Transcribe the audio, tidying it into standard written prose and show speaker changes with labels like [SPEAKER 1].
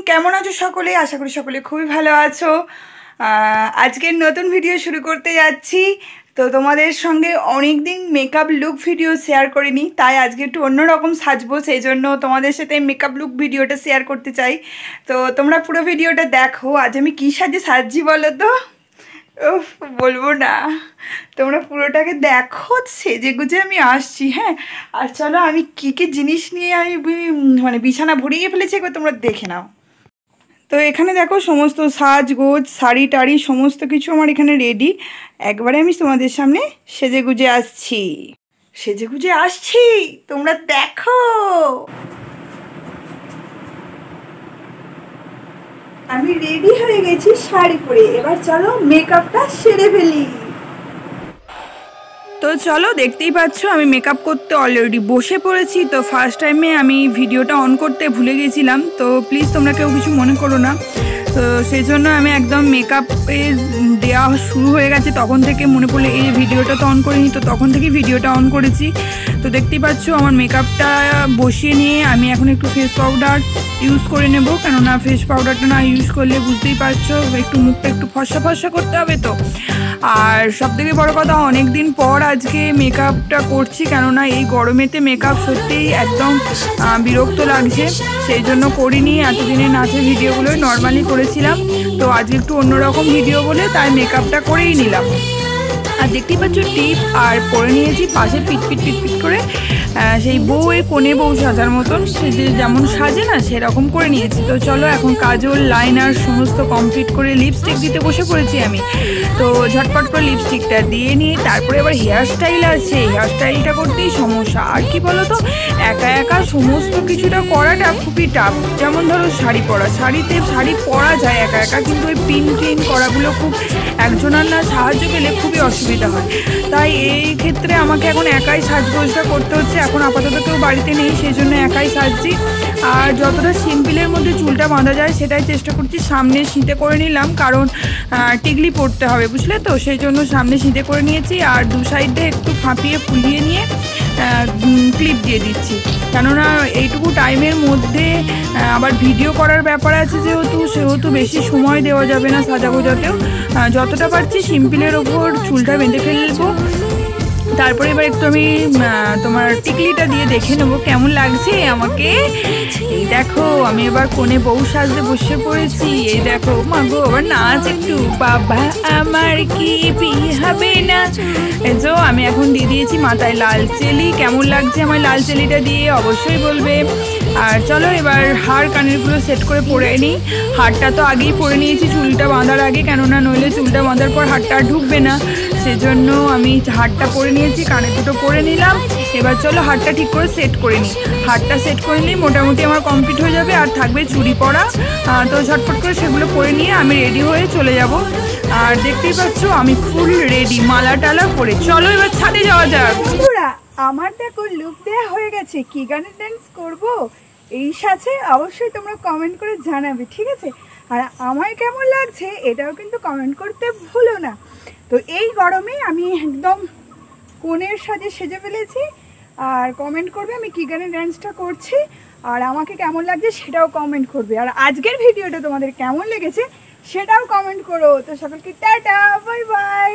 [SPEAKER 1] কেমন আছো সকলে? আশা করি সকলে খুবই ভালো আছো। আজকের নতুন ভিডিও শুরু করতে যাচ্ছি। তো তোমাদের সঙ্গে অনেক দিন মেকআপ লুক ভিডিও শেয়ার করিনি, তাই আজকে একটু অন্যরকম সাজবো, সেই জন্য তোমাদের সাথে মেকআপ লুক ভিডিওটা শেয়ার করতে চাই। তো তোমরা পুরো ভিডিওটা দেখো। আজ আমি কী সাজছি বলো তো? উফ, বলবো না, তোমরা পুরোটাকে দেখো। সেজে গুজে আমি আসছি, হ্যাঁ। আর চলো আমি কী কী জিনিস নিয়ে আমি মানে বিছানা ভরিয়ে ফেলেছি, একবার তোমরা দেখে নাও। তো এখানে দেখো সমস্ত সাজগোজ, শাড়ি টাড়ি সমস্ত কিছু আমার এখানে রেডি। একবারে আমি তোমাদের সামনে সেজে গুজে আসছি, তোমরা দেখো। আমি রেডি হয়ে গেছি শাড়ি পরে, এবার চলো মেকআপটা সেরে ফেলি। তো চলো, দেখতেই পাচ্ছ আমি মেকআপ করতে অলরেডি বসে পড়েছি। তো ফার্স্ট টাইমে আমি ভিডিওটা অন করতে ভুলে গেছিলাম, তো প্লিজ তোমরা কেউ কিছু মনে করো না। তো সেই জন্য আমি একদম মেকআপে দেওয়া শুরু হয়ে গেছে তখন থেকে মনে পড়লে এই ভিডিওটা তো অন করিনি, তো তখন থেকে ভিডিওটা অন করেছি। তো দেখতেই পাচ্ছ আমার মেকআপটা বসিয়ে নিয়ে আমি এখন একটু ফেস পাউডার ইউজ করে নেব, কেননা ফেস পাউডারটা না ইউজ করলে বুঝতেই পারছো একটু মুখটা একটু ফর্সা ফর্সা করতে হবে। তো আর সবথেকে বড় কথা, অনেক দিন পর আজকে মেকআপটা করছি, কেননা এই গরমেতে মেকআপ সত্যিই একদম বিরক্ত লাগছে, সেই জন্য করিনি। এতদিনে নাচের ভিডিওগুলোই নর্মালি করেছিলাম, তো আজকে একটু অন্যরকম ভিডিও বলে তাই মেকআপটা করেই নিলাম। আর দেখতেই পাচ্ছ টিপ আর পরে নিয়েছি পাশে পিট পিট পিট পিট করে সেই বউয়ের কোণে বউ সাজার মতন, সে যে যেমন সাজে না সেরকম করে নিয়েছি। তো চলো এখন কাজল লাইনার সমস্ত কমপ্লিট করে লিপস্টিক দিতে বসে পড়েছি আমি। তো ঝটপট করে লিপস্টিকটা দিয়ে নিয়ে তারপরে আবার হেয়ার স্টাইল আছে, হেয়ার স্টাইলটা করতেই সমস্যা। আর কি বলো তো, একা একা সমস্ত কিছুটা করাটা খুবই টাফ। যেমন ধরো শাড়ি পরা, শাড়ি পরা যায় একা একা, কিন্তু ওই পিন ক্লিন করাগুলো খুব একজনের না সাহায্য পেলে খুবই অসুবিধা হয়। তাই এই ক্ষেত্রে আমাকে এখন একাই সাজগোজটা করতে হচ্ছে। এখন আপাতত কেউ বাড়িতে নেই, সেই জন্য একাই সাজছি। আর যতটা সিম্পলের মধ্যে চুলটা বাঁধা যায় সেটাই চেষ্টা করছি। সামনে সিঁতে করে নিলাম, কারণ টিকলি পরতে হবে বুঝলে, তো সেই জন্য সামনে সিঁতে করে নিয়েছি। আর দু সাইডে একটু ফাঁপিয়ে ফুলিয়ে নিয়ে ক্লিপ দিয়ে দিচ্ছি, কেননা এইটুকু টাইমের মধ্যে আবার ভিডিও করার ব্যাপার আছে সেহেতু বেশি সময় দেওয়া যাবে না সাজাগোজাতেও। যতটা পারছি সিম্পলের ওপর চুলটা বেঁধে ফেলবো। তারপরে এবার একটু আমি তোমার টিকলিটা দিয়ে দেখে নেবো কেমন লাগছে আমাকে। এই দেখো আমি এবার কোণে বউ সাজতে বসে পড়েছি। এই দেখো মাগো, আবার নাচ একটু, বাবা আমার কি বিয়ে হবে না। এই যে আমি এখন দিয়ে দিয়েছি মাথায় লাল চেলি। কেমন লাগছে আমার লাল চেলিটা দিয়ে অবশ্যই বলবে। আর চলো এবার হার কানেরগুলো সেট করে পরে নিই। হারটা তো আগেই পরে নিয়েছি চুলটা বাঁধার আগে, কেননা নইলে চুলটা বাঁধার পর হারটা ঢুকবে না, সেজন্য আমি হারটা পরে নিয়েছি, কানে দুটো পরে নিলাম। এবার চলো হারটা ঠিক করে সেট করে নিই। হারটা সেট করে নিই মোটামুটি আমার কমপ্লিট হয়ে যাবে। আর থাকবে চুড়ি পরা, তো ঝটপট করে সেগুলো পরে নিয়ে আমি রেডি হয়ে চলে যাব। আর দেখতেই পাচ্ছ আমি ফুল রেডি, মালা টালা পরে। চলো এবার ছাদে যাওয়া যাক। বন্ধুরা আমার দেখো লুক দেওয়া হয়ে গেছে, কি গানে ডান্স করবো এই সাথে অবশ্যই তোমরা কমেন্ট করে জানাবে, ঠিক আছে? আর আমার কেমন লাগছে এটাও কিন্তু কমেন্ট করতে ভুলো না। তো এই গরমে আমি একদম কোণের সাজে সেজে ফেলেছি। আর কমেন্ট করবে আমি কী গানে ডান্সটা করছি, আর আমাকে কেমন লাগছে সেটাও কমেন্ট করবে। আর আজকের ভিডিওটা তোমাদের কেমন লেগেছে সেটাও কমেন্ট করো। তো সকলকে টাটা, বাই বাই।